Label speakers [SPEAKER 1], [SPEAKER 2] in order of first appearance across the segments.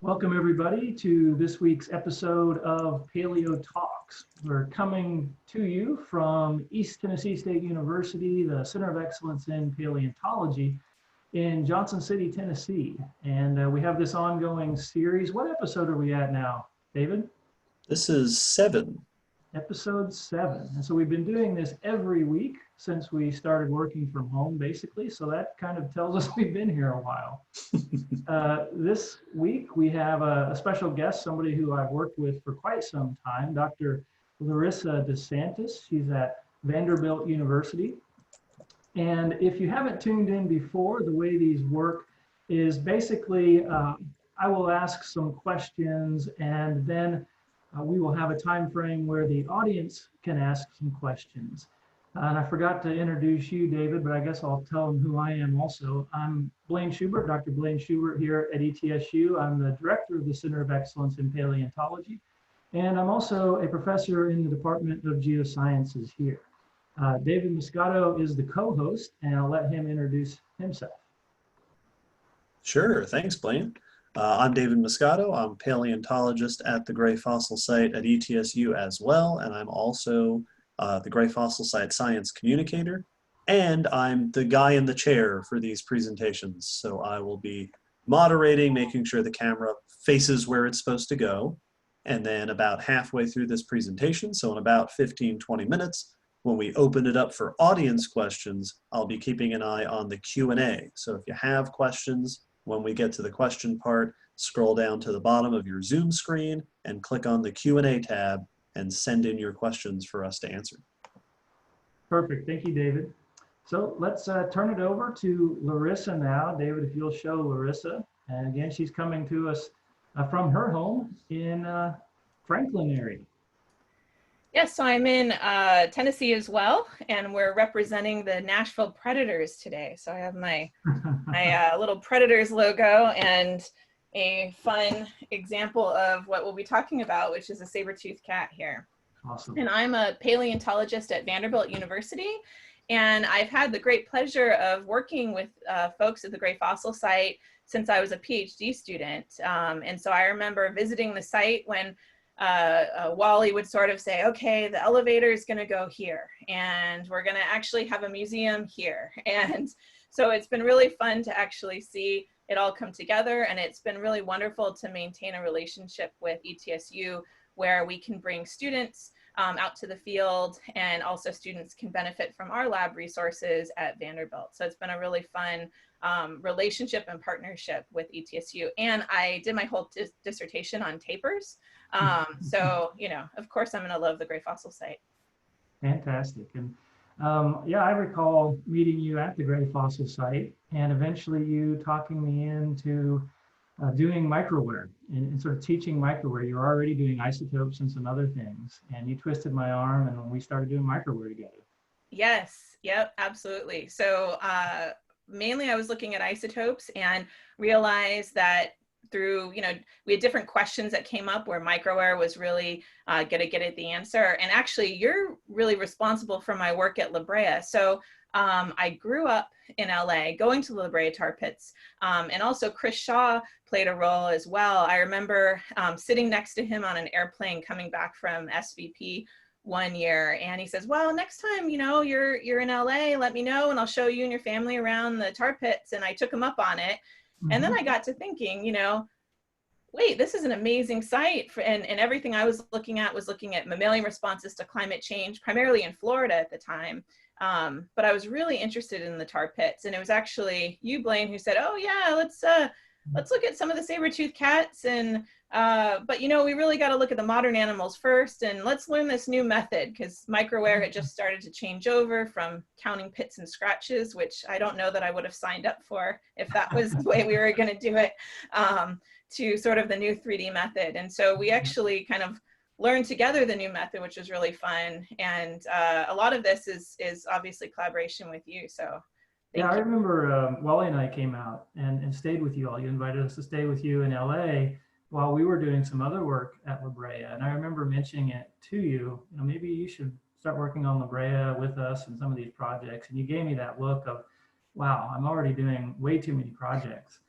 [SPEAKER 1] Welcome everybody to this week's episode of Paleo Talks. We're coming to you from East Tennessee State University, the Center of Excellence in Paleontology in Johnson City, Tennessee. And we have this ongoing series. What episode are we at now, David?
[SPEAKER 2] This is 7.
[SPEAKER 1] Episode 7. And so we've been doing this every week since we started working from home, basically. So that kind of tells us we've been here a while. This week we have a special guest, somebody who I've worked with for quite some time, Dr. Larisa DeSantis. She's at Vanderbilt University. And if you haven't tuned in before, the way these work is basically I will ask some questions, and then we will have a time frame where the audience can ask some questions. And I forgot to introduce you, David, but I guess I'll tell them who I am also. I'm Blaine Schubert, Dr. Blaine Schubert here at ETSU. I'm the director of the Center of Excellence in Paleontology, and I'm also a professor in the Department of Geosciences here. David Moscato is the co-host, and I'll let him introduce himself.
[SPEAKER 2] Sure, thanks, Blaine. I'm David Moscato. I'm a paleontologist at the Gray Fossil Site at ETSU as well, and I'm also the Gray Fossil Site Science Communicator, and I'm the guy in the chair for these presentations. So I will be moderating, making sure the camera faces where it's supposed to go, and then about halfway through this presentation, so in about 15-20 minutes, when we open it up for audience questions, I'll be keeping an eye on the Q&A. So if you have questions, when we get to the question part, scroll down to the bottom of your Zoom screen and click on the Q&A tab and send in your questions for us to answer.
[SPEAKER 1] Perfect. Thank you, David. So let's turn it over to Larisa now. David, if you'll show Larisa. And again, she's coming to us from her home in Franklin area.
[SPEAKER 3] Yes, so I'm in Tennessee as well, and we're representing the Nashville Predators today. So I have my little Predators logo and a fun example of what we'll be talking about, which is a saber-toothed cat here.
[SPEAKER 1] Awesome.
[SPEAKER 3] And I'm a paleontologist at Vanderbilt University, and I've had the great pleasure of working with folks at the Gray Fossil Site since I was a PhD student. And so I remember visiting the site when Wally would sort of say, okay, the elevator is going to go here, and we're going to actually have a museum here. And so it's been really fun to actually see it all come together, and it's been really wonderful to maintain a relationship with ETSU where we can bring students out to the field, and also students can benefit from our lab resources at Vanderbilt. So it's been a really fun relationship and partnership with ETSU. And I did my whole dissertation on tapirs. So, you know, of course, I'm going to love the Gray Fossil Site.
[SPEAKER 1] Fantastic. And yeah, I recall meeting you at the Gray Fossil Site, and eventually you talking me into doing microwear and sort of teaching microwear. You're already doing isotopes and some other things, and you twisted my arm, and we started doing microwear together.
[SPEAKER 3] Yes, yep, absolutely. So mainly I was looking at isotopes and realized that through, you know, we had different questions that came up where microwear was really going to get at the answer. And actually, you're really responsible for my work at Brea. So I grew up in LA going to the Brea tar pits, and also Chris Shaw played a role as well. I remember sitting next to him on an airplane coming back from SVP one year, and he says, well, next time, you know, you're in LA, let me know and I'll show you and your family around the tar pits. And I took him up on it. And then I got to thinking, you know, wait, this is an amazing site. And everything I was looking at mammalian responses to climate change, primarily in Florida at the time. But I was really interested in the tar pits. And it was actually you, Blaine, who said, oh yeah, let's look at some of the saber-toothed cats. And but you know, we really got to look at the modern animals first, and let's learn this new method, because microwear had just started to change over from counting pits and scratches, which I don't know that I would have signed up for if that was the way we were going to do it, to sort of the new 3D method. And so we actually kind of learned together the new method, which was really fun. And a lot of this is obviously collaboration with you. So
[SPEAKER 1] yeah, I remember Wally and I came out and stayed with you all. You invited us to stay with you in LA while we were doing some other work at Brea. And I remember mentioning it to you, you know, maybe you should start working on Brea with us and some of these projects. And you gave me that look of, wow, I'm already doing way too many projects.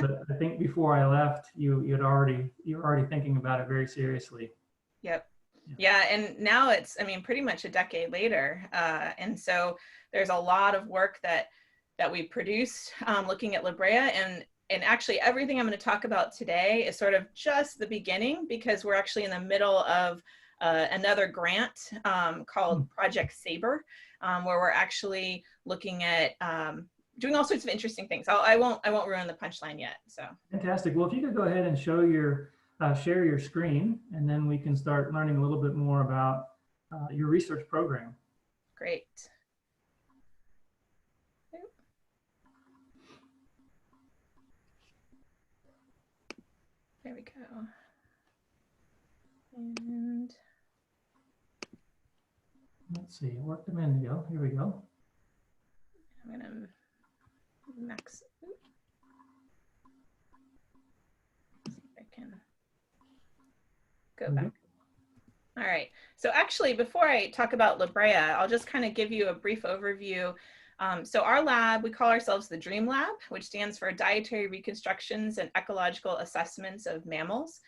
[SPEAKER 1] But I think before I left, you were already thinking about it very seriously.
[SPEAKER 3] Yep. Yeah, and now it's, I mean, pretty much a decade later, and so there's a lot of work that we produced looking at La Brea, and actually everything I'm going to talk about today is sort of just the beginning, because we're actually in the middle of another grant called Project Sabre, where we're actually looking at doing all sorts of interesting things. I won't ruin the punchline yet. So
[SPEAKER 1] fantastic. Well, if you could go ahead and show your share your screen, and then we can start learning a little bit more about your research program.
[SPEAKER 3] Great. There we go. And
[SPEAKER 1] let's see, it worked a minute ago. Here we go.
[SPEAKER 3] I'm gonna max. See if I can go back. All right. So actually, before I talk about La Brea, I'll just kind of give you a brief overview. So our lab, we call ourselves the DREAM Lab, which stands for Dietary Reconstructions and Ecological Assessments of Mammals.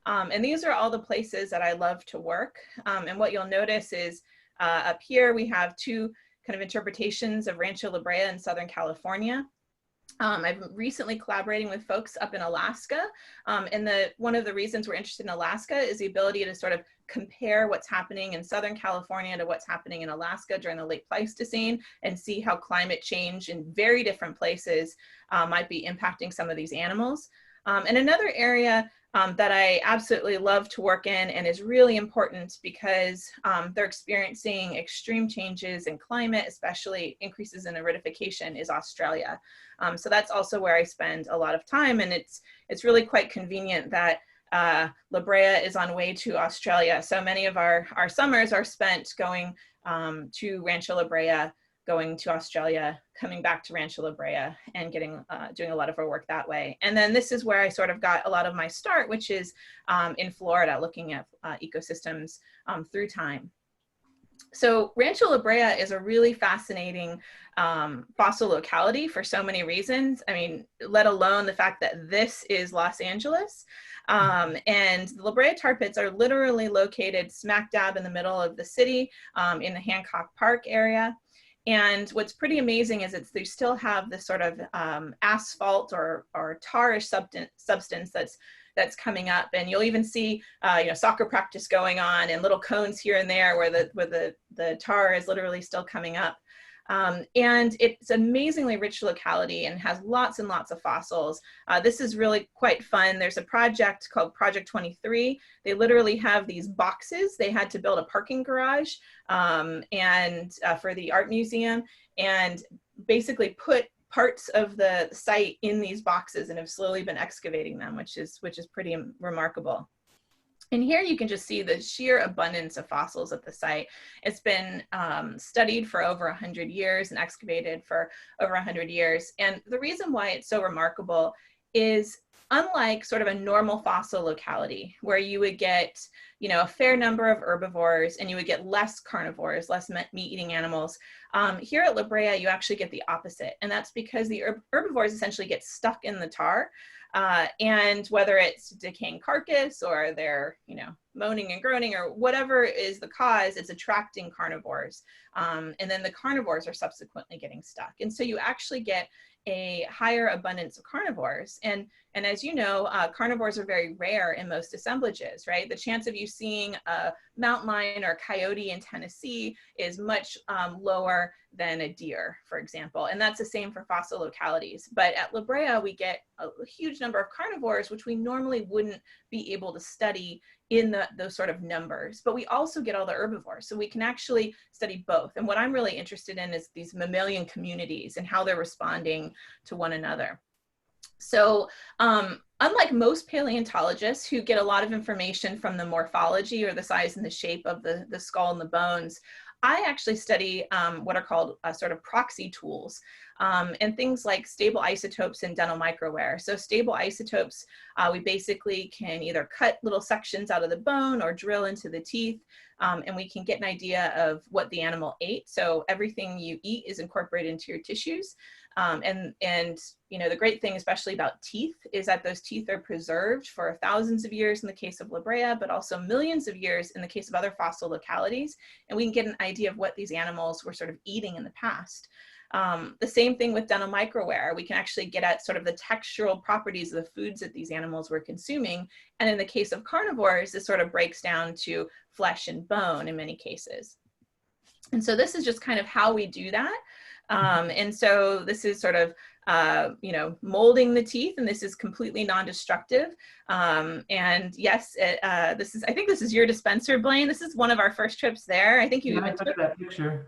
[SPEAKER 3] And these are all the places that I love to work. And what you'll notice is up here, we have two kind of interpretations of Rancho La Brea in Southern California. I've been recently collaborating with folks up in Alaska. And one of the reasons we're interested in Alaska is the ability to sort of compare what's happening in Southern California to what's happening in Alaska during the late Pleistocene, and see how climate change in very different places might be impacting some of these animals. And another area that I absolutely love to work in, and is really important because they're experiencing extreme changes in climate, especially increases in aridification, is Australia. So that's also where I spend a lot of time, and it's really quite convenient that La Brea is on way to Australia. So many of our summers are spent going to Rancho La Brea, going to Australia, coming back to Rancho La Brea, and doing a lot of our work that way. And then this is where I sort of got a lot of my start, which is in Florida, looking at ecosystems through time. So Rancho La Brea is a really fascinating fossil locality for so many reasons. I mean, let alone the fact that this is Los Angeles. And the La Brea tar pits are literally located smack dab in the middle of the city in the Hancock Park area. And what's pretty amazing is they still have this sort of asphalt or tarish substance that's coming up, and you'll even see soccer practice going on, and little cones here and there where the tar is literally still coming up. And it's amazingly rich locality and has lots and lots of fossils. This is really quite fun. There's a project called Project 23. They literally have these boxes. They had to build a parking garage for the art museum, and basically put parts of the site in these boxes, and have slowly been excavating them, which is pretty remarkable. And here you can just see the sheer abundance of fossils at the site. It's been studied for over 100 years and excavated for over 100 years. And the reason why it's so remarkable is, unlike sort of a normal fossil locality where you would get, a fair number of herbivores and you would get less carnivores, less meat-eating animals, here at La Brea, you actually get the opposite. And that's because the herbivores essentially get stuck in the tar. And whether it's decaying carcass or they're, moaning and groaning or whatever is the cause, it's attracting carnivores. And then the carnivores are subsequently getting stuck. And so you actually get a higher abundance of carnivores. And as you know, carnivores are very rare in most assemblages, right? The chance of you seeing a mountain lion or a coyote in Tennessee is much lower than a deer, for example. And that's the same for fossil localities. But at La Brea, we get a huge number of carnivores, which we normally wouldn't be able to study in those sort of numbers. But we also get all the herbivores. So we can actually study both. And what I'm really interested in is these mammalian communities and how they're responding to one another. So unlike most paleontologists who get a lot of information from the morphology or the size and the shape of the skull and the bones, I actually study what are called sort of proxy tools and things like stable isotopes and dental microwear. So stable isotopes, we basically can either cut little sections out of the bone or drill into the teeth, and we can get an idea of what the animal ate. So everything you eat is incorporated into your tissues. And you know, the great thing, especially about teeth, is that those teeth are preserved for thousands of years in the case of La Brea, but also millions of years in the case of other fossil localities. And we can get an idea of what these animals were sort of eating in the past. The same thing with dental microwear. We can actually get at sort of the textural properties of the foods that these animals were consuming. And in the case of carnivores, this sort of breaks down to flesh and bone in many cases. And so this is just kind of how we do that. And so this is sort of, you know, molding the teeth, and this is completely non-destructive. And yes, this is, I think this is your dispenser, Blaine. This is one of our first trips there. I think you even took
[SPEAKER 1] that picture.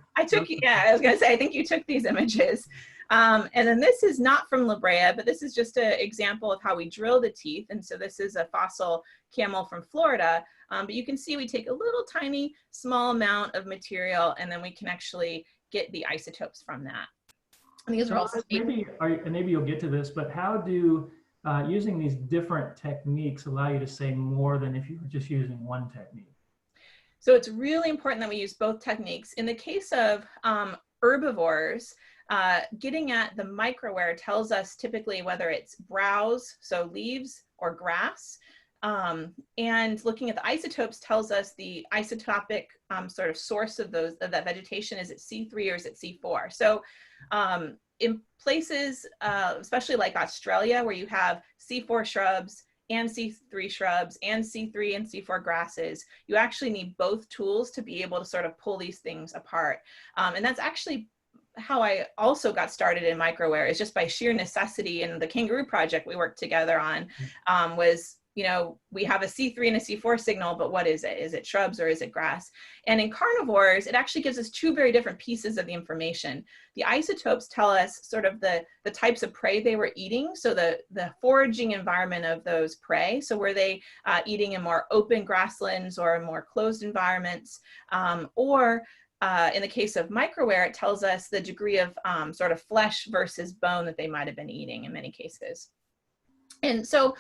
[SPEAKER 3] Yeah, I was gonna say, I think you took these images. And then this is not from La Brea, but this is just an example of how we drill the teeth. And so this is a fossil camel from Florida. But you can see we take a little tiny small amount of material, and then we can actually get the isotopes from that. And these are all
[SPEAKER 1] maybe you'll get to this, but how do using these different techniques allow you to say more than if you were just using one technique?
[SPEAKER 3] So it's really important that we use both techniques. In the case of herbivores, getting at the microwear tells us typically whether it's browse, so leaves, or grass. And looking at the isotopes tells us the isotopic sort of source of that vegetation. Is it C3 or is it C4? So in places, especially like Australia, where you have C4 shrubs and C3 shrubs and C3 and C4 grasses, you actually need both tools to be able to sort of pull these things apart. And that's actually how I also got started in microwear, is just by sheer necessity. And the kangaroo project we worked together on was, you know, we have a C3 and a C4 signal, but what is it? Is it shrubs or is it grass? And in carnivores, it actually gives us two very different pieces of the information. The isotopes tell us sort of the types of prey they were eating. So the foraging environment of those prey. So were they eating in more open grasslands or more closed environments? Or in the case of microwear, it tells us the degree of sort of flesh versus bone that they might have been eating in many cases. And so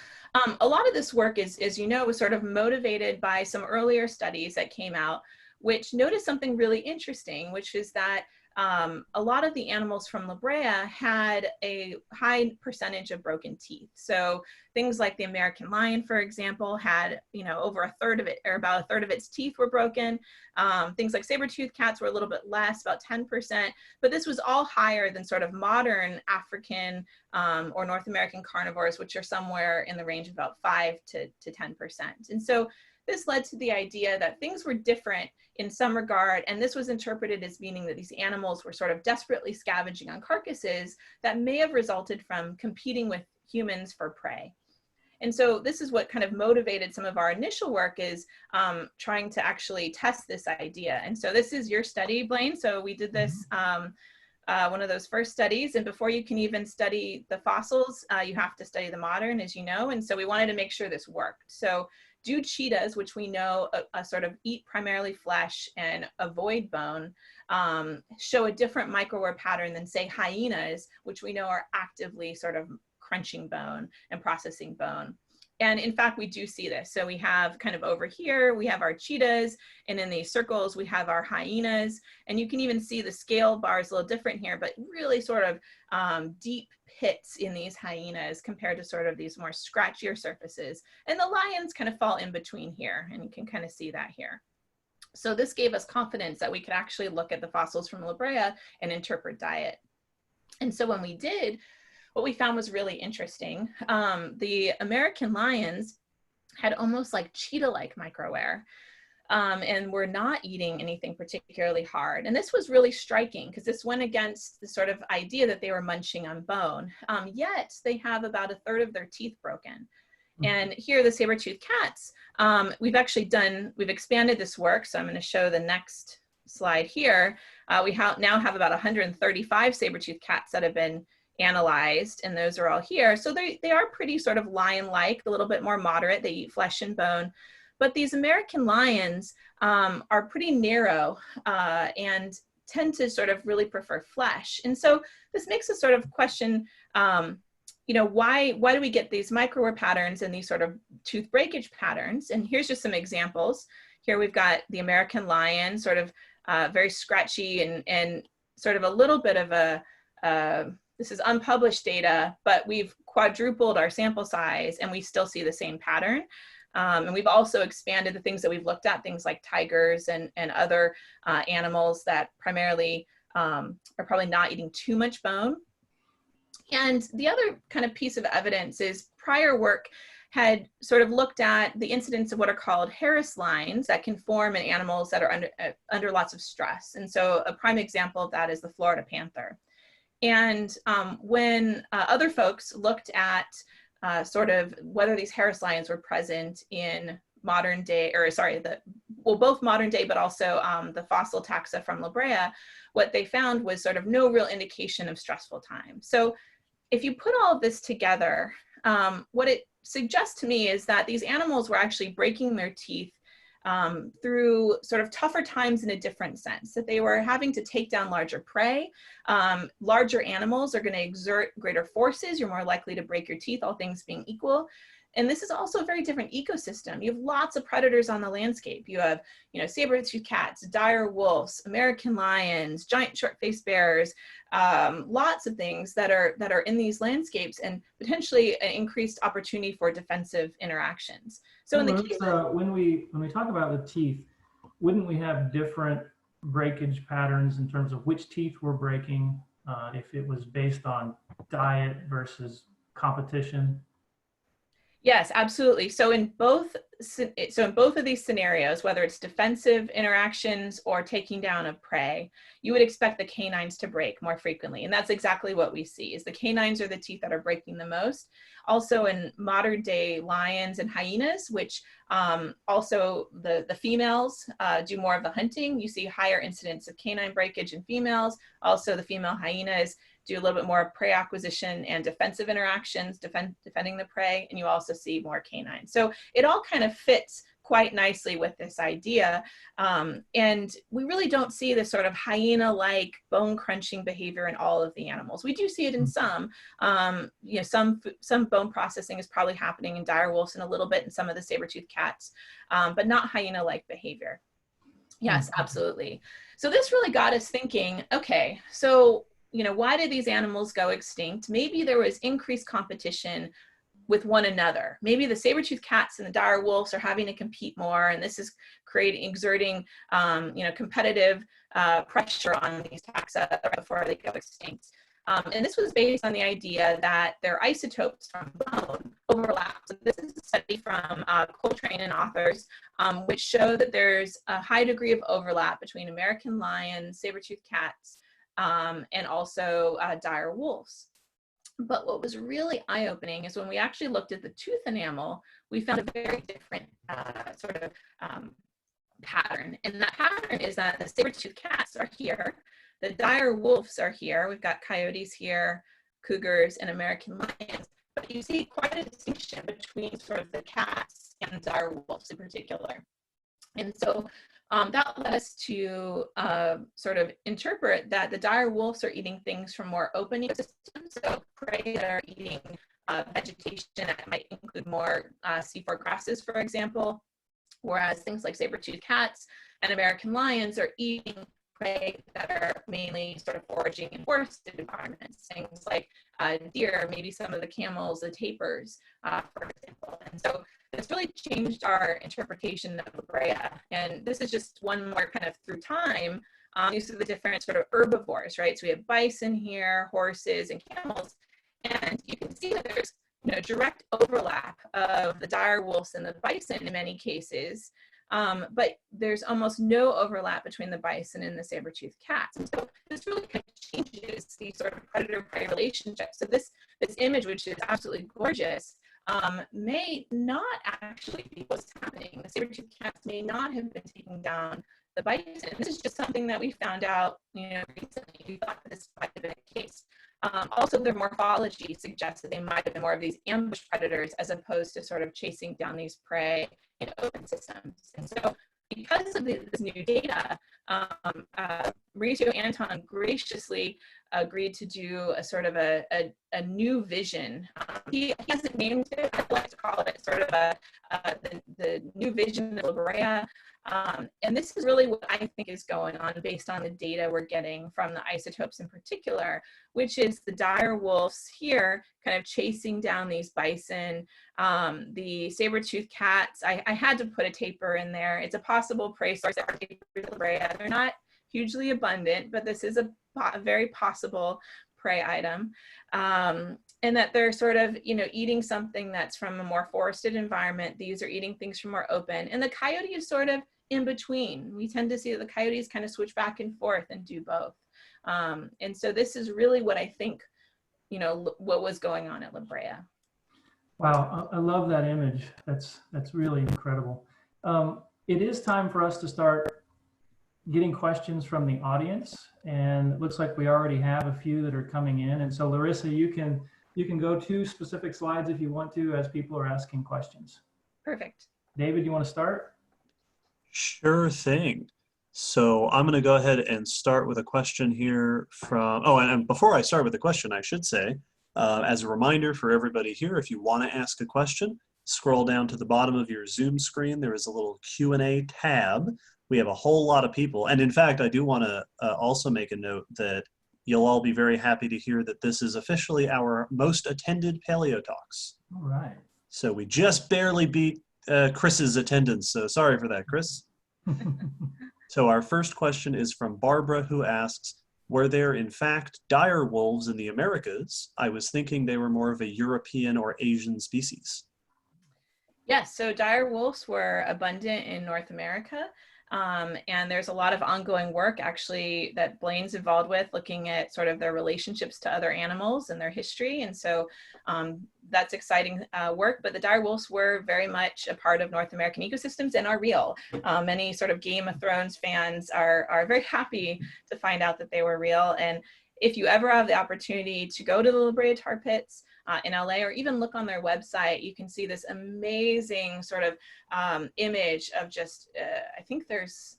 [SPEAKER 3] a lot of this work is, as you know, was sort of motivated by some earlier studies that came out, which noticed something really interesting, which is that a lot of the animals from La Brea had a high percentage of broken teeth. So things like the American lion, for example, had, you know, over a third of it, or about a third of its teeth were broken. Things like saber-toothed cats were a little bit less, about 10%, but this was all higher than sort of modern African or North American carnivores, which are somewhere in the range of about 5 to 10%. And so this led to the idea that things were different in some regard, and this was interpreted as meaning that these animals were sort of desperately scavenging on carcasses that may have resulted from competing with humans for prey. And so this is what kind of motivated some of our initial work, is trying to actually test this idea. And so this is your study, Blaine. So we did this, one of those first studies, and before you can even study the fossils, you have to study the modern, as you know. And so we wanted to make sure this worked. So do cheetahs, which we know sort of eat primarily flesh and avoid bone, show a different microwear pattern than, say, hyenas, which we know are actively sort of crunching bone and processing bone? And in fact, we do see this. So we have kind of over here, we have our cheetahs, and in these circles, we have our hyenas. And you can even see the scale bars a little different here, but really sort of deep pits in these hyenas compared to sort of these more scratchier surfaces. And the lions kind of fall in between here, and you can kind of see that here. So this gave us confidence that we could actually look at the fossils from La Brea and interpret diet. And so when we did, what we found was really interesting. The American lions had almost like cheetah-like microwear, and were not eating anything particularly hard. And this was really striking because this went against the sort of idea that they were munching on bone. Yet they have about a third of their teeth broken. And here, the saber-toothed cats, we've expanded this work. So I'm going to show the next slide here. We now have about 135 saber-toothed cats that have been analyzed, and those are all here. So they are pretty sort of lion-like, a little bit more moderate. They eat flesh and bone. But these American lions are pretty narrow and tend to sort of really prefer flesh. And so this makes us sort of question, you know, why do we get these microwear patterns and these sort of tooth breakage patterns? And here's just some examples. Here we've got the American lion, sort of very scratchy and sort of a little bit of a this is unpublished data, but we've quadrupled our sample size and we still see the same pattern. And we've also expanded the things that we've looked at, things like tigers and other animals that primarily are probably not eating too much bone. And the other kind of piece of evidence is prior work had sort of looked at the incidence of what are called Harris lines that can form in animals that are under lots of stress. And so a prime example of that is the Florida panther. And when other folks looked at sort of whether these Harris lines were present in modern day, or sorry, both modern day, but also the fossil taxa from Brea, what they found was sort of no real indication of stressful time. So if you put all of this together, what it suggests to me is that these animals were actually breaking their teeth through sort of tougher times in a different sense, that they were having to take down larger prey. Larger animals are going to exert greater forces. You're more likely to break your teeth, all things being equal. And this is also a very different ecosystem. You have lots of predators on the landscape. You have, saber-toothed cats, dire wolves, American lions, giant short-faced bears, lots of things that are in these landscapes, and potentially an increased opportunity for defensive interactions. So in the case
[SPEAKER 1] when we talk about the teeth, wouldn't we have different breakage patterns in terms of which teeth we're breaking, if it was based on diet versus competition?
[SPEAKER 3] Yes, absolutely. So in both of these scenarios, whether it's defensive interactions or taking down of prey, you would expect the canines to break more frequently. And that's exactly what we see, is the canines are the teeth that are breaking the most. Also in modern day lions and hyenas, which also the females do more of the hunting, you see higher incidence of canine breakage in females. Also the female hyenas do a little bit more prey acquisition and defensive interactions, defending the prey, and you also see more canines. So it all kind of fits quite nicely with this idea. And we really don't see this sort of hyena-like bone crunching behavior in all of the animals. We do see it in some. Some bone processing is probably happening in dire wolves and a little bit in some of the saber-toothed cats, but not hyena-like behavior. Yes, absolutely. So this really got us thinking, okay, so why did these animals go extinct? Maybe there was increased competition with one another. Maybe the saber-toothed cats and the dire wolves are having to compete more, and this is exerting competitive pressure on these taxa before they go extinct. And this was based on the idea that their isotopes from bone overlap. So this is a study from Coltrane and authors, which show that there's a high degree of overlap between American lions, saber-toothed cats, and also dire wolves. But what was really eye-opening is when we actually looked at the tooth enamel, we found a very different pattern. And that pattern is that the saber-toothed cats are here, the dire wolves are here, we've got coyotes here, cougars, and American lions, but you see quite a distinction between sort of the cats and dire wolves in particular. And so that led us to sort of interpret that the dire wolves are eating things from more open ecosystems, so prey that are eating vegetation that might include more C4 grasses, for example, whereas things like saber-toothed cats and American lions are eating prey that are mainly sort of foraging in forested environments, things like deer, maybe some of the camels, the tapirs, for example. And so it's really changed our interpretation of Brea. And this is just one more kind of through time, use of the different sort of herbivores, right? So we have bison here, horses, and camels. And you can see that there's direct overlap of the dire wolves and the bison in many cases. But there's almost no overlap between the bison and the saber-toothed cats. And so this really kind of changes the sort of predator-prey relationship. So this image, which is absolutely gorgeous, may not actually be what's happening. The saber-toothed cats may not have been taking down the bison. This is just something that we found out, recently. We thought that this might have been the case. Also, their morphology suggests that they might have been more of these ambush predators as opposed to sort of chasing down these prey in open systems. And so because of this new data, Mauricio Anton graciously agreed to do a sort of a new vision. He hasn't named it. I'd like to call it sort of the new vision of Brea. And this is really what I think is going on based on the data we're getting from the isotopes in particular, which is the dire wolves here kind of chasing down these bison, the saber-toothed cats. I had to put a tapir in there. It's a possible prey source. They're not hugely abundant, but this is a very possible prey item. And that they're sort of, eating something that's from a more forested environment. These are eating things from more open. And the coyote is sort of in between. We tend to see that the coyotes kind of switch back and forth and do both. And so this is really what I think, what was going on at La Brea.
[SPEAKER 1] Wow, I love that image. That's really incredible. It is time for us to start getting questions from the audience, and it looks like we already have a few that are coming in. And so Larisa, you can go to specific slides if you want to as people are asking questions.
[SPEAKER 3] Perfect.
[SPEAKER 1] David, you want to start?
[SPEAKER 2] Sure thing. So I'm going to go ahead and start with a question here from, and before I start with the question, I should say, as a reminder for everybody here, if you want to ask a question, scroll down to the bottom of your Zoom screen. There is a little Q&A tab. We have a whole lot of people. And in fact, I do want to also make a note that you'll all be very happy to hear that this is officially our most attended Paleo Talks.
[SPEAKER 1] All right.
[SPEAKER 2] So we just barely beat Chris's attendance. So sorry for that, Chris. So our first question is from Barbara, who asks, were there in fact dire wolves in the Americas? I was thinking they were more of a European or Asian species.
[SPEAKER 3] Yes, so dire wolves were abundant in North America. And there's a lot of ongoing work actually that Blaine's involved with, looking at sort of their relationships to other animals and their history. And so that's exciting work, but the dire wolves were very much a part of North American ecosystems and are real. Many sort of Game of Thrones fans are very happy to find out that they were real. And if you ever have the opportunity to go to the La Brea tar pits in LA, or even look on their website, you can see this amazing sort of image of just, I think it's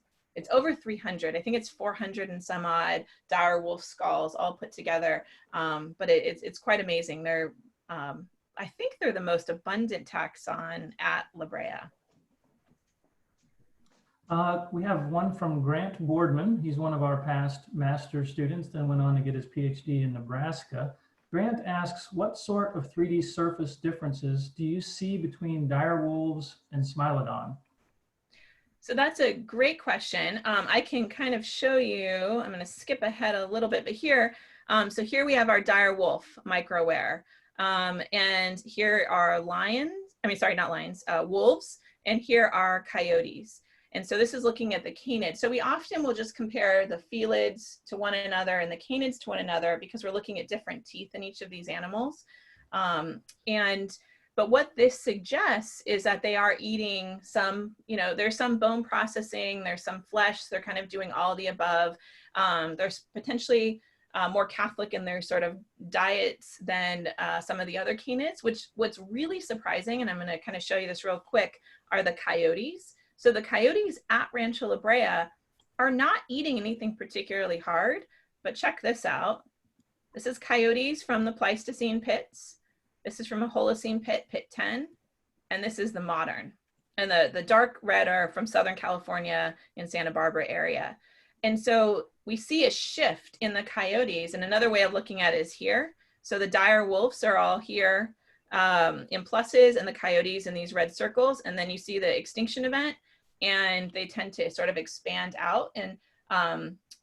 [SPEAKER 3] over 300. I think it's 400 and some odd dire wolf skulls all put together. But it's quite amazing. They're, I think they're the most abundant taxon at La Brea.
[SPEAKER 1] We have one from Grant Boardman. He's one of our past master students, then went on to get his PhD in Nebraska. Grant asks, what sort of 3D surface differences do you see between dire wolves and Smilodon?
[SPEAKER 3] So that's a great question. I can kind of show you, I'm going to skip ahead a little bit, but here, so here we have our dire wolf microwear. And here are wolves, and here are coyotes. And so this is looking at the canids. So we often will just compare the felids to one another and the canids to one another because we're looking at different teeth in each of these animals. But what this suggests is that they are eating some, there's some bone processing, there's some flesh, they're kind of doing all the above. There's potentially more Catholic in their sort of diets than some of the other canids, what's really surprising, and I'm going to kind of show you this real quick, are the coyotes. So the coyotes at Rancho La Brea are not eating anything particularly hard, but check this out. This is coyotes from the Pleistocene pits. This is from a Holocene pit, pit 10, and this is the modern. And the dark red are from Southern California in Santa Barbara area. And so we see a shift in the coyotes, and another way of looking at it is here. So the dire wolves are all here in pluses, and the coyotes in these red circles, and then you see the extinction event, and they tend to sort of expand out. And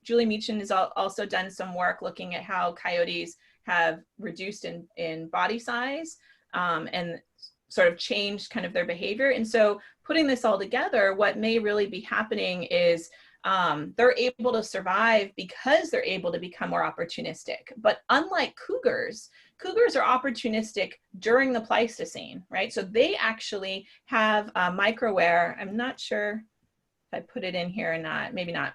[SPEAKER 3] Julie Meachin has also done some work looking at how coyotes have reduced in body size and sort of changed kind of their behavior. And so putting this all together, what may really be happening is they're able to survive because they're able to become more opportunistic. But unlike cougars are opportunistic during the Pleistocene, right? So they actually have microwear. I'm not sure if I put it in here or not, maybe not.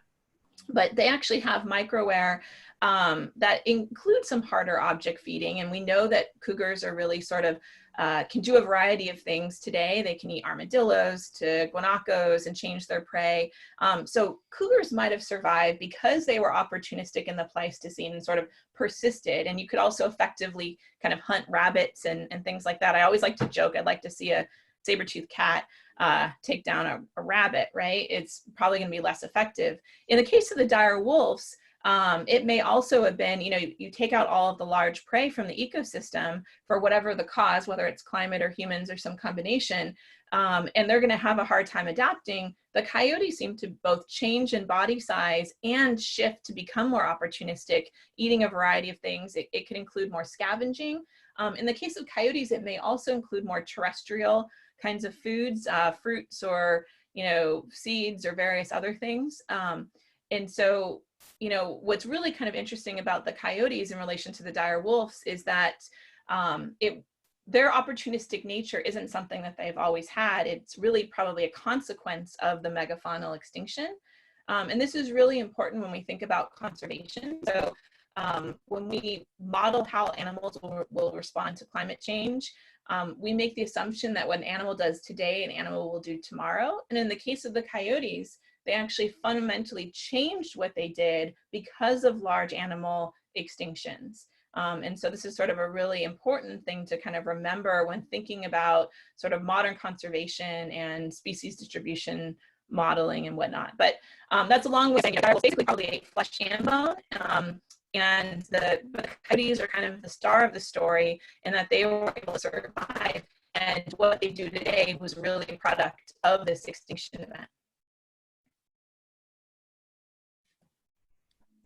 [SPEAKER 3] But they actually have microwear that includes some harder object feeding. And we know that cougars are really sort of, can do a variety of things today. They can eat armadillos to guanacos and change their prey. So cougars might have survived because they were opportunistic in the Pleistocene and sort of persisted. And you could also effectively kind of hunt rabbits and things like that. I always like to joke, I'd like to see a saber-toothed cat take down a rabbit, right? It's probably going to be less effective. In the case of the dire wolves, it may also have been, you take out all of the large prey from the ecosystem for whatever the cause, whether it's climate or humans or some combination, and they're going to have a hard time adapting. The coyotes seem to both change in body size and shift to become more opportunistic, eating a variety of things. It can include more scavenging. In the case of coyotes, it may also include more terrestrial kinds of foods, fruits or, seeds or various other things. And so, what's really kind of interesting about the coyotes in relation to the dire wolves is that their opportunistic nature isn't something that they've always had. It's really probably a consequence of the megafaunal extinction. And this is really important when we think about conservation. So when we model how animals will respond to climate change, we make the assumption that what an animal does today, an animal will do tomorrow. And in the case of the coyotes, they actually fundamentally changed what they did because of large animal extinctions. And so this is sort of a really important thing to kind of remember when thinking about sort of modern conservation and species distribution modeling and whatnot. But that's a long way saying dire wolves basically probably ate flesh and bone. And the coyotes are kind of the star of the story in that they were able to survive. And what they do today was really a product of this extinction event.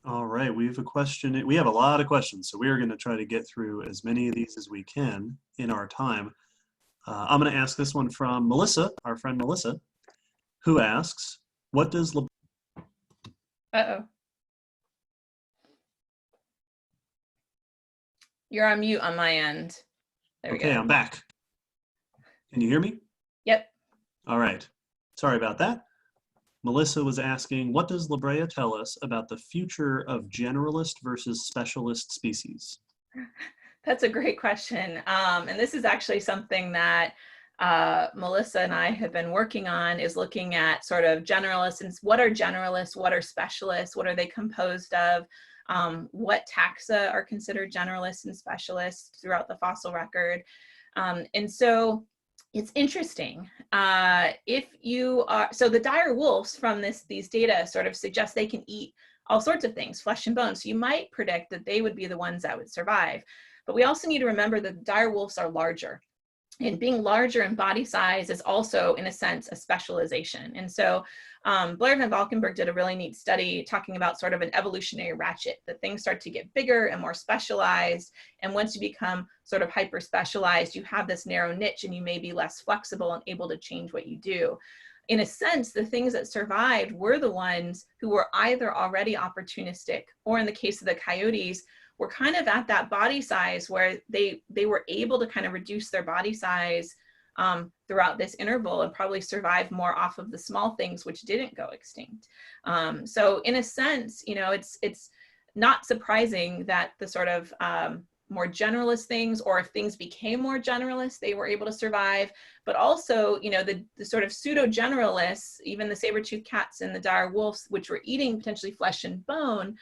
[SPEAKER 2] All right, we have a question. We have a lot of questions, so we are going to try to get through as many of these as we can in our time. I'm going to ask this one from Melissa, our friend Melissa, who asks, what does
[SPEAKER 3] Uh-oh. You're on mute on my end. There we go.
[SPEAKER 2] Okay, I'm back. Can you hear me?
[SPEAKER 3] Yep.
[SPEAKER 2] All right. Sorry about that. Melissa was asking, what does La Brea tell us about the future of generalist versus specialist species?
[SPEAKER 3] That's a great question. And this is actually something that Melissa and I have been working on, is looking at sort of generalists and what are generalists, what are specialists, what are they composed of, what taxa are considered generalists and specialists throughout the fossil record. And so it's interesting. If you are, so the dire wolves from these data sort of suggest they can eat all sorts of things, flesh and bone. So you might predict that they would be the ones that would survive. But we also need to remember that dire wolves are larger. And being larger in body size is also, in a sense, a specialization. And so Blair van Valkenburg did a really neat study talking about sort of an evolutionary ratchet, that things start to get bigger and more specialized. And once you become sort of hyper specialized, you have this narrow niche and you may be less flexible and able to change what you do. In a sense, the things that survived were the ones who were either already opportunistic, or in the case of the coyotes, were kind of at that body size where they were able to kind of reduce their body size throughout this interval and probably survive more off of the small things which didn't go extinct. So in a sense, it's not surprising that the sort of more generalist things, or if things became more generalist, they were able to survive. But also, the sort of pseudo generalists, even the saber-toothed cats and the dire wolves, which were eating potentially flesh and bone,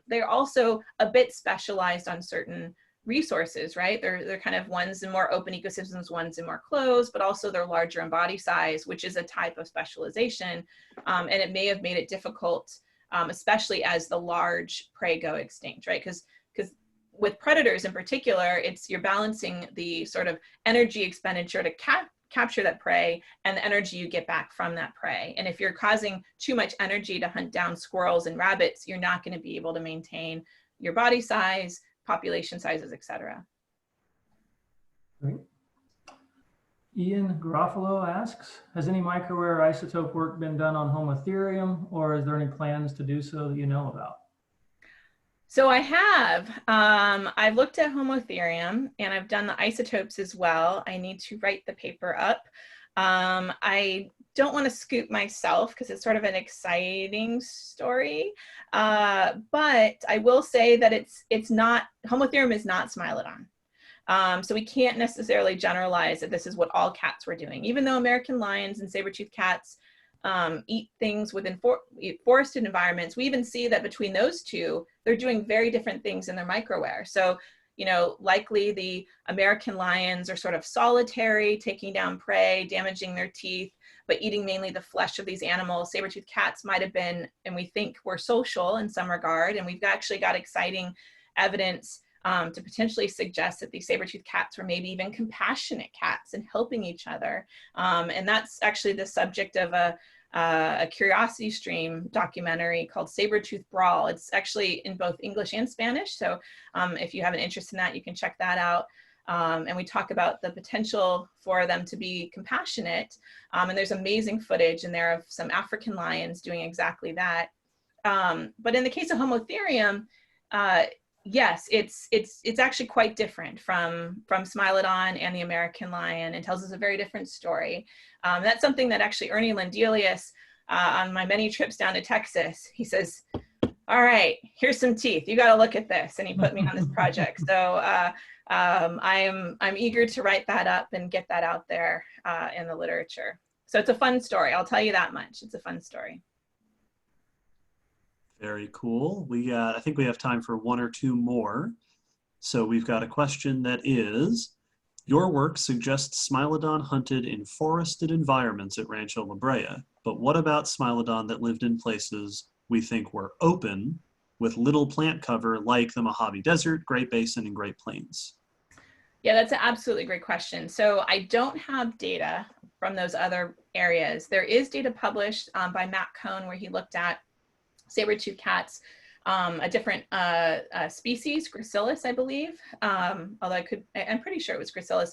[SPEAKER 3] they're also a bit specialized on certain resources, right? They're kind of ones in more open ecosystems, ones in more closed, but also they're larger in body size, which is a type of specialization. And it may have made it difficult, especially as the large prey go extinct, right? Because with predators in particular, you're balancing the sort of energy expenditure to capture that prey and the energy you get back from that prey. And if you're causing too much energy to hunt down squirrels and rabbits, you're not going to be able to maintain your body size, population sizes, etc.
[SPEAKER 1] Great. Ian Garofalo asks, has any microwear isotope work been done on Homotherium, or is there any plans to do so that you know about?
[SPEAKER 3] So I have. I've looked at Homotherium and I've done the isotopes as well. I need to write the paper up. I don't want to scoop myself because it's sort of an exciting story, but I will say that it's not, Homotherium is not Smilodon. So we can't necessarily generalize that this is what all cats were doing, even though American lions and saber-toothed cats eat things within forested environments. We even see that between those two, they're doing very different things in their microwear. So, you know, likely the American lions are sort of solitary, taking down prey, damaging their teeth, but eating mainly the flesh of these animals. Saber-toothed cats might have been, and we think were social in some regard. And we've actually got exciting evidence to potentially suggest that these saber-toothed cats were maybe even compassionate cats and helping each other. And that's actually the subject of a Curiosity Stream documentary called Saber-Tooth Brawl. It's actually in both English and Spanish. So if you have an interest in that, you can check that out. And we talk about the potential for them to be compassionate. And there's amazing footage in there of some African lions doing exactly that. But in the case of Homotherium, yes, it's actually quite different from Smilodon and the American lion, and tells us a very different story. That's something that actually Ernie Lendelius, on my many trips down to Texas, he says, all right, here's some teeth. You got to look at this. And he put me on this project. So I'm eager to write that up and get that out there in the literature. So it's a fun story. I'll tell you that much. It's a fun story.
[SPEAKER 2] Very cool. I think we have time for one or two more. So we've got a question that is, your work suggests Smilodon hunted in forested environments at Rancho La Brea, but what about Smilodon that lived in places we think were open with little plant cover like the Mojave Desert, Great Basin, and Great Plains?
[SPEAKER 3] Yeah, that's an absolutely great question. So I don't have data from those other areas. There is data published by Matt Cohn where he looked at saber-tooth cats, a different species, Gracilis, I believe, although I'm pretty sure it was Gracilis,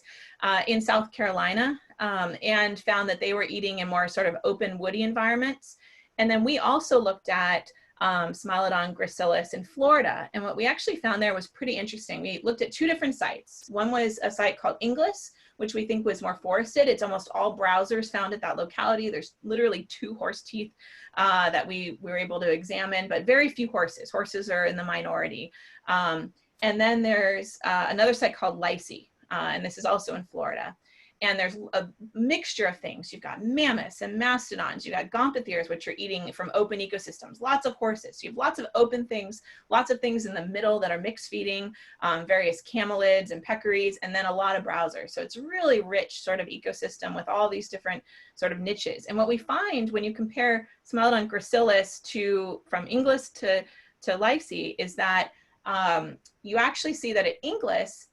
[SPEAKER 3] in South Carolina, and found that they were eating in more sort of open woody environments. And then we also looked at Smilodon gracilis in Florida. And what we actually found there was pretty interesting. We looked at two different sites. One was a site called Inglis, which we think was more forested. It's almost all browsers found at that locality. There's literally 2 horse teeth that we were able to examine, but very few horses. Horses are in the minority. And then there's another site called Lyce, and this is also in Florida. And there's a mixture of things. You've got mammoths and mastodons. You've got gomphotheres, which are eating from open ecosystems, lots of horses. You have lots of open things, lots of things in the middle that are mixed feeding, various camelids and peccaries, and then a lot of browsers. So it's really rich sort of ecosystem with all these different sort of niches. And what we find when you compare Smilodon gracilis from Inglis to Lyce is that you actually see that at Inglis,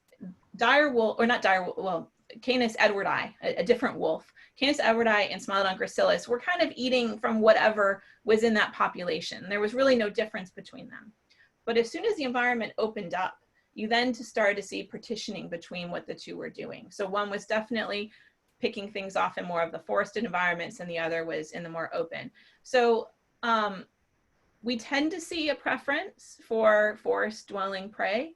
[SPEAKER 3] Canis edwardi, a different wolf, Canis edwardi and Smilodon gracilis were kind of eating from whatever was in that population. There was really no difference between them. But as soon as the environment opened up, you then started to see partitioning between what the two were doing. So one was definitely picking things off in more of the forested environments and the other was in the more open. So we tend to see a preference for forest dwelling prey.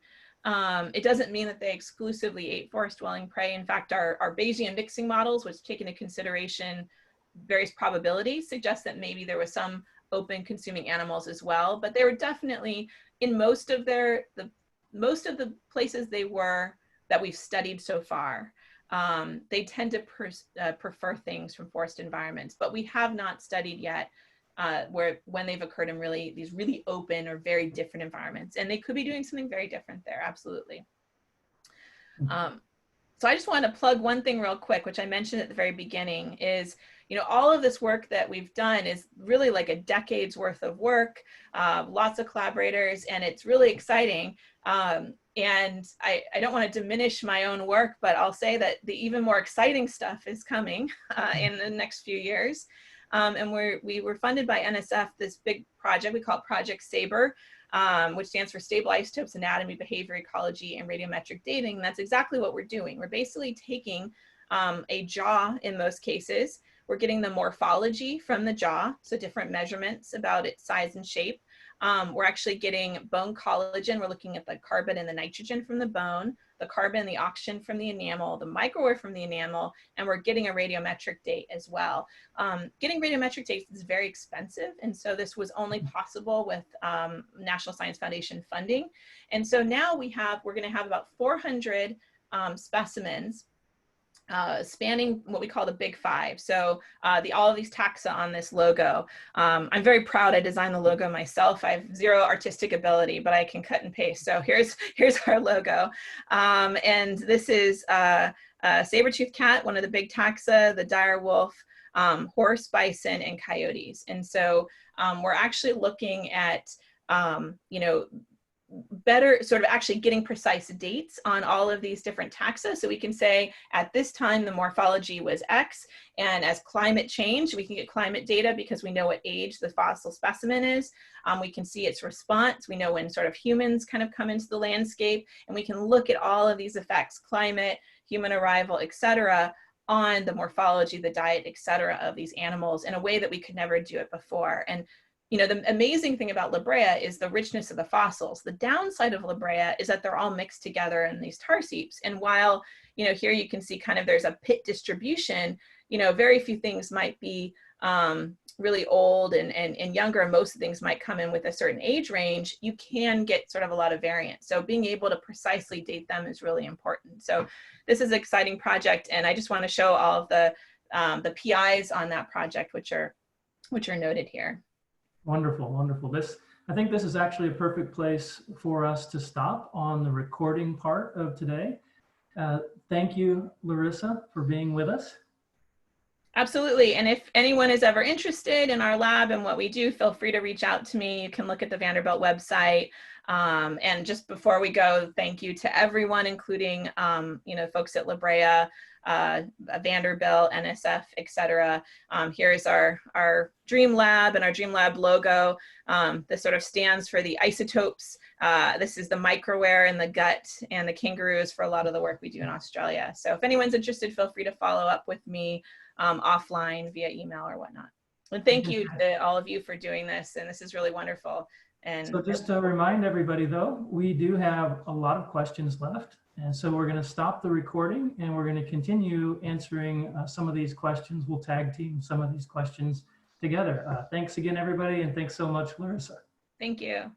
[SPEAKER 3] It doesn't mean that they exclusively ate forest dwelling prey. In fact, our Bayesian mixing models, which take into consideration various probabilities, suggest that maybe there was some open consuming animals as well, but they were definitely in most of the places that we've studied so far. They tend to prefer things from forest environments, but we have not studied yet when they've occurred in these really open or very different environments, and they could be doing something very different there, absolutely. So I just want to plug one thing real quick, which I mentioned at the very beginning, is all of this work that we've done is really like a decade's worth of work, lots of collaborators, and it's really exciting. And I don't want to diminish my own work, but I'll say that the even more exciting stuff is coming in the next few years. And we were funded by NSF, this big project, we call it Project Sabre, which stands for Stable Isotopes, Anatomy, Behavior, Ecology, and Radiometric Dating. And that's exactly what we're doing. We're basically taking a jaw in most cases. We're getting the morphology from the jaw, so different measurements about its size and shape. We're actually getting bone collagen. We're looking at the carbon and the nitrogen from the bone, the carbon and the oxygen from the enamel, the microwear from the enamel, and we're getting a radiometric date as well. Getting radiometric dates is very expensive, and so this was only possible with National Science Foundation funding. And so now we're going to have about 400 specimens spanning what we call the big five. So all of these taxa on this logo. I'm very proud I designed the logo myself. I have zero artistic ability, but I can cut and paste. So here's our logo. And this is saber-toothed cat, one of the big taxa, the dire wolf, horse, bison, and coyotes. And so we're actually looking at, you know, better sort of actually getting precise dates on all of these different taxa. So we can say at this time, the morphology was X, and as climate changed, we can get climate data because we know what age the fossil specimen is. We can see its response. We know when sort of humans kind of come into the landscape, and we can look at all of these effects, climate, human arrival, et cetera, on the morphology, the diet, et cetera, of these animals in a way that we could never do it before. And you know, the amazing thing about La Brea is the richness of the fossils. The downside of La Brea is that they're all mixed together in these tar seeps. And while, you know, here you can see kind of there's a pit distribution, you know, very few things might be really old and younger, and most things might come in with a certain age range. You can get sort of a lot of variance. So being able to precisely date them is really important. So this is an exciting project, and I just want to show all of the PIs on that project, which are noted here.
[SPEAKER 1] Wonderful, wonderful. I think this is actually a perfect place for us to stop on the recording part of today. Thank you, Larisa, for being with us.
[SPEAKER 3] Absolutely. And if anyone is ever interested in our lab and what we do, feel free to reach out to me. You can look at the Vanderbilt website. And just before we go, thank you to everyone, including you know, folks at La Brea, Vanderbilt, NSF, et cetera. Here's our Dream Lab and our Dream Lab logo. This sort of stands for the isotopes. This is the microwear in the gut, and the kangaroos for a lot of the work we do in Australia. So if anyone's interested, feel free to follow up with me offline via email or whatnot. And thank you to all of you for doing this. And this is really wonderful. And
[SPEAKER 1] so just to remind everybody though, we do have a lot of questions left. And so we're going to stop the recording and we're going to continue answering some of these questions. We'll tag team some of these questions together. Thanks again, everybody. And thanks so much, Larisa.
[SPEAKER 3] Thank you.